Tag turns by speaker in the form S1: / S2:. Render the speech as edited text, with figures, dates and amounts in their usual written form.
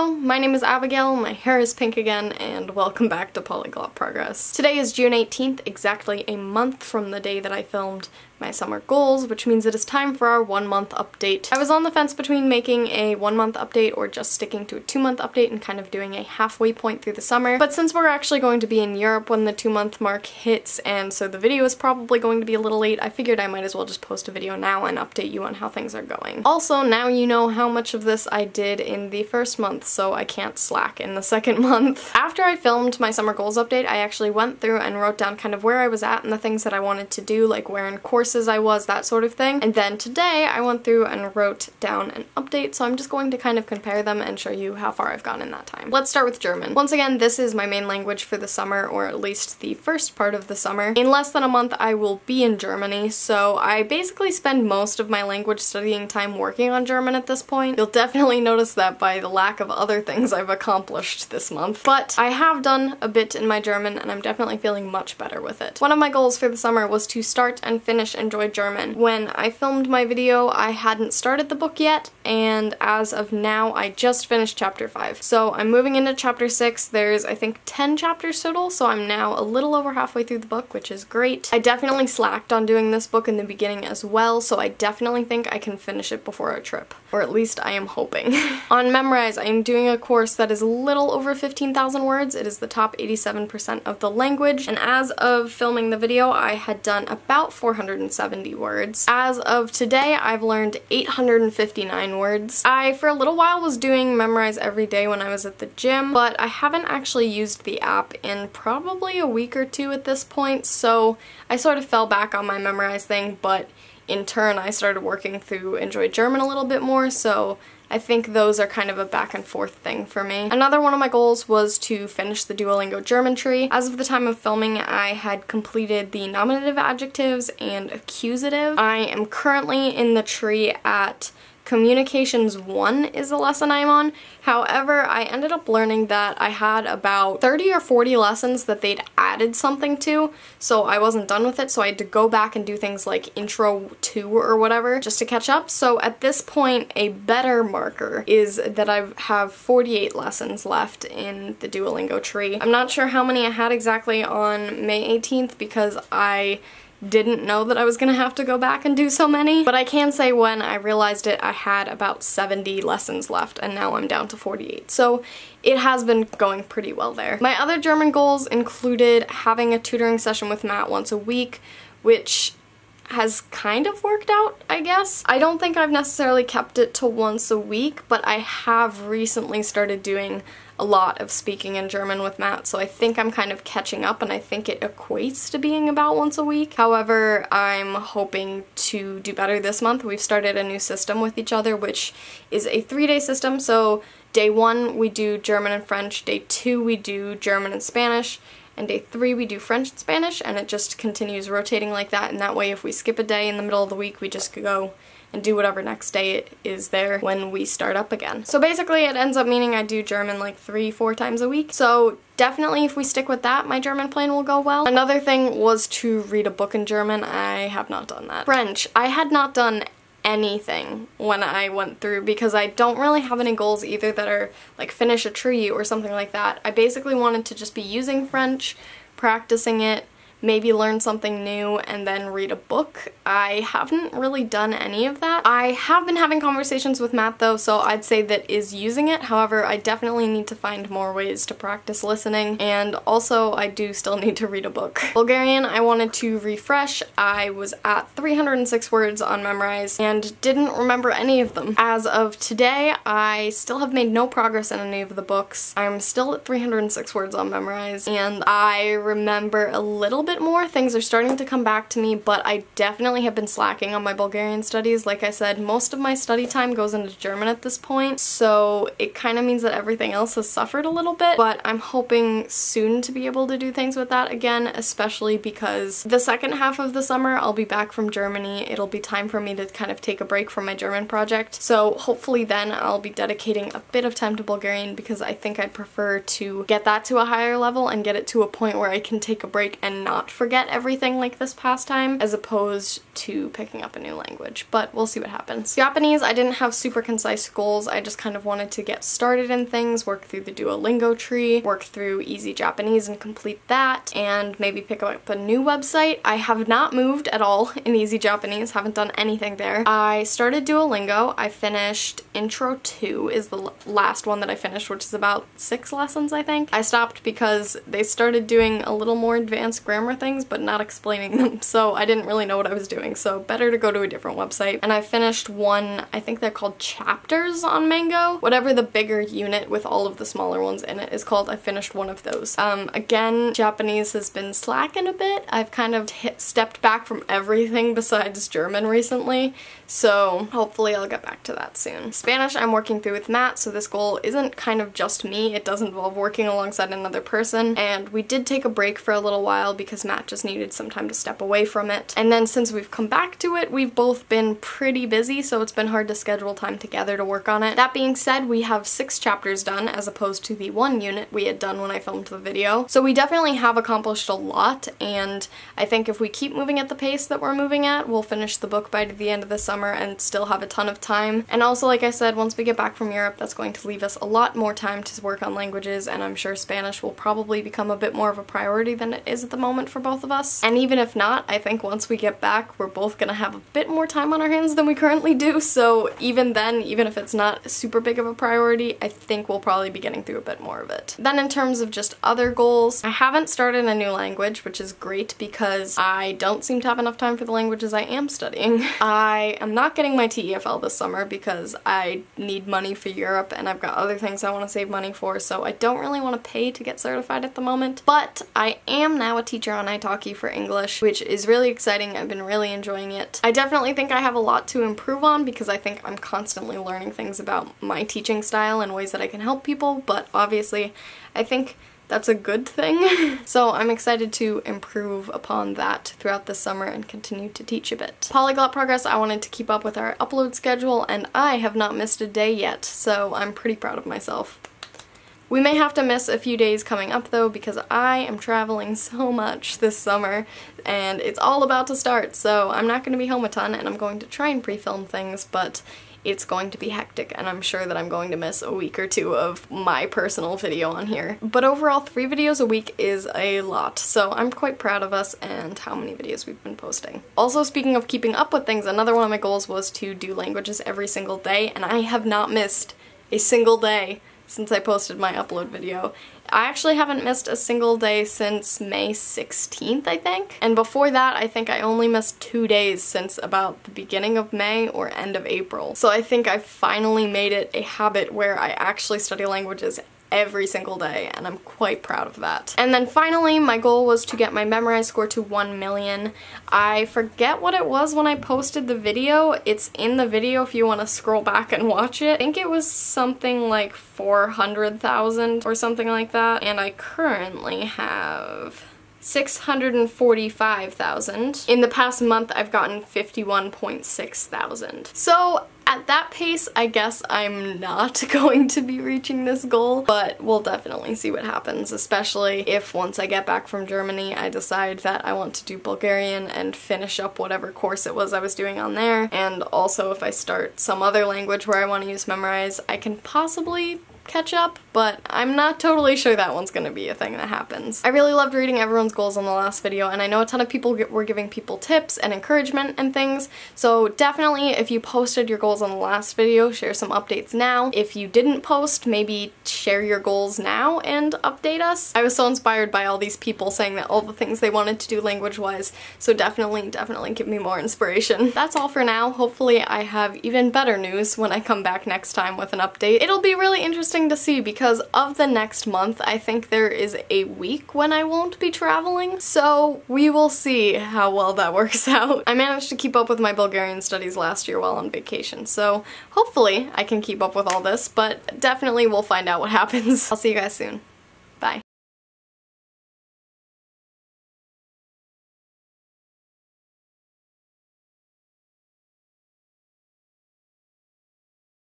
S1: Hello, my name is Abigail, my hair is pink again, and welcome back to Polyglot Progress. Today is June 18th, exactly a month from the day that I filmed my summer goals, which means it is time for our 1-month update. I was on the fence between making a 1-month update or just sticking to a 2-month update and kind of doing a halfway point through the summer, but since we're actually going to be in Europe when the 2-month mark hits, and so the video is probably going to be a little late, I figured I might as well just post a video now and update you on how things are going. Also, now you know how much of this I did in the first month, so I can't slack in the second month. After I filmed my summer goals update, I actually went through and wrote down kind of where I was at and the things that I wanted to do, like where in courses I was, that sort of thing. And then today I went through and wrote down an update, so I'm just going to kind of compare them and show you how far I've gone in that time. Let's start with German. Once again, this is my main language for the summer, or at least the first part of the summer. In less than a month I will be in Germany, so I basically spend most of my language studying time working on German at this point. You'll definitely notice that by the lack of other things I've accomplished this month. But I have done a bit in my German and I'm definitely feeling much better with it. One of my goals for the summer was to start and finish Enjoy German. When I filmed my video, I hadn't started the book yet, and as of now, I just finished chapter 5. So I'm moving into chapter 6. There's, I think, 10 chapters total, so I'm now a little over halfway through the book, which is great. I definitely slacked on doing this book in the beginning as well, so I definitely think I can finish it before our trip. Or at least I am hoping. On Memorize, I am doing a course that is a little over 15,000 words. It is the top 87% of the language, and as of filming the video, I had done about 470 words. As of today, I've learned 859 words. I, for a little while, was doing Memorize every day when I was at the gym, but I haven't actually used the app in probably a week or two at this point, so I sort of fell back on my Memorize thing, but in turn, I started working through Enjoy German a little bit more, so I think those are kind of a back and forth thing for me. Another one of my goals was to finish the Duolingo German tree. As of the time of filming, I had completed the nominative adjectives and accusative. I am currently in the tree at Communications 1 is the lesson I'm on. However, I ended up learning that I had about 30 or 40 lessons that they'd added something to, so I wasn't done with it, so I had to go back and do things like Intro 2 or whatever just to catch up. So at this point, a better marker is that I have 48 lessons left in the Duolingo tree. I'm not sure how many I had exactly on May 18th because I didn't know that I was gonna have to go back and do so many, but I can say when I realized it, I had about 70 lessons left, and now I'm down to 48. So it has been going pretty well there. My other German goals included having a tutoring session with Matt once a week, which has kind of worked out, I guess. I don't think I've necessarily kept it to once a week, but I have recently started doing a lot of speaking in German with Matt, so I think I'm kind of catching up, and I think it equates to being about once a week. However, I'm hoping to do better this month. We've started a new system with each other, which is a 3-day system, so day 1 we do German and French, day 2 we do German and Spanish, and day 3 we do French and Spanish, and it just continues rotating like that, and that way if we skip a day in the middle of the week, we just go and do whatever next day it is there when we start up again. So basically it ends up meaning I do German like 3-4 times a week. So definitely if we stick with that, my German plan will go well. Another thing was to read a book in German. I have not done that. French. I had not done anything when I went through because I don't really have any goals either that are like finish a tree or something like that. I basically wanted to just be using French, practicing it, maybe learn something new, and then read a book. I haven't really done any of that. I have been having conversations with Matt though, so I'd say that is using it. However, I definitely need to find more ways to practice listening, and also I do still need to read a book. Bulgarian, I wanted to refresh. I was at 306 words on Memorize and didn't remember any of them. As of today, I still have made no progress in any of the books. I'm still at 306 words on Memorize, and I remember a little bit more. Things are starting to come back to me, but I definitely have been slacking on my Bulgarian studies. Like I said, most of my study time goes into German at this point, so it kind of means that everything else has suffered a little bit, but I'm hoping soon to be able to do things with that again, especially because the second half of the summer I'll be back from Germany. It'll be time for me to kind of take a break from my German project, so hopefully then I'll be dedicating a bit of time to Bulgarian because I think I'd prefer to get that to a higher level and get it to a point where I can take a break and not not forget everything like this past time, as opposed to picking up a new language, but we'll see what happens. Japanese, I didn't have super concise goals. I just kind of wanted to get started in things, work through the Duolingo tree, work through Easy Japanese and complete that, and maybe pick up a new website. I have not moved at all in Easy Japanese, haven't done anything there. I started Duolingo. I finished Intro 2 is the last one that I finished, which is about 6 lessons, I think. I stopped because they started doing a little more advanced grammar things, but not explaining them, so I didn't really know what I was doing, so better to go to a different website. And I finished one, I think they're called chapters on Mango. Whatever the bigger unit with all of the smaller ones in it is called, I finished one of those. Again, Japanese has been slacking a bit. I've kind of stepped back from everything besides German recently, so hopefully I'll get back to that soon. Spanish I'm working through with Matt, so this goal isn't kind of just me. It does involve working alongside another person, and we did take a break for a little while because Matt just needed some time to step away from it. And then since we've come back to it, we've both been pretty busy, so it's been hard to schedule time together to work on it. That being said, we have 6 chapters done as opposed to the 1 unit we had done when I filmed the video. So we definitely have accomplished a lot, and I think if we keep moving at the pace that we're moving at, we'll finish the book by the end of the summer and still have a ton of time. And also, like I said, once we get back from Europe, that's going to leave us a lot more time to work on languages, and I'm sure Spanish will probably become a bit more of a priority than it is at the moment for both of us. And even if not, I think once we get back, we're both gonna have a bit more time on our hands than we currently do, so even then, even if it's not super big of a priority, I think we'll probably be getting through a bit more of it. Then in terms of just other goals, I haven't started a new language, which is great because I don't seem to have enough time for the languages I am studying. I am not getting my TEFL this summer because I need money for Europe and I've got other things I want to save money for, so I don't really want to pay to get certified at the moment. But I am now a teacher on italki for English, which is really exciting. I've been really enjoying it. I definitely think I have a lot to improve on because I think I'm constantly learning things about my teaching style and ways that I can help people, but obviously I think that's a good thing. So I'm excited to improve upon that throughout the summer and continue to teach a bit. Polyglot progress, I wanted to keep up with our upload schedule and I have not missed a day yet, so I'm pretty proud of myself. We may have to miss a few days coming up though because I am traveling so much this summer and it's all about to start, so I'm not going to be home a ton and I'm going to try and pre-film things, but it's going to be hectic and I'm sure that I'm going to miss a week or 2 of my personal video on here. But overall, 3 videos a week is a lot, so I'm quite proud of us and how many videos we've been posting. Also, speaking of keeping up with things, another one of my goals was to do languages every single day, and I have not missed a single day since I posted my upload video. I actually haven't missed a single day since May 16th, I think. And before that, I think I only missed 2 days since about the beginning of May or end of April. So I think I finally made it a habit where I actually study languages every single day, and I'm quite proud of that. And then finally, my goal was to get my Memorize score to 1 million. I forget what it was when I posted the video. It's in the video if you want to scroll back and watch it. I think it was something like 400,000 or something like that, and I currently have 645,000. In the past month, I've gotten 51.6 thousand. So at that pace, I guess I'm not going to be reaching this goal, but we'll definitely see what happens, especially if once I get back from Germany, I decide that I want to do Bulgarian and finish up whatever course it was I was doing on there. And also if I start some other language where I want to use Memorize, I can possibly catch up, but I'm not totally sure that one's gonna be a thing that happens. I really loved reading everyone's goals on the last video, and I know a ton of people were giving people tips and encouragement and things, so definitely if you posted your goals on the last video, share some updates now. If you didn't post, maybe share your goals now and update us. I was so inspired by all these people saying that all the things they wanted to do language-wise, so definitely give me more inspiration. That's all for now. Hopefully I have even better news when I come back next time with an update. It'll be really interesting to see because of the next month, I think there is a week when I won't be traveling, so we will see how well that works out. I managed to keep up with my Bulgarian studies last year while on vacation, so hopefully I can keep up with all this, but definitely we'll find out what happens. I'll see you guys soon.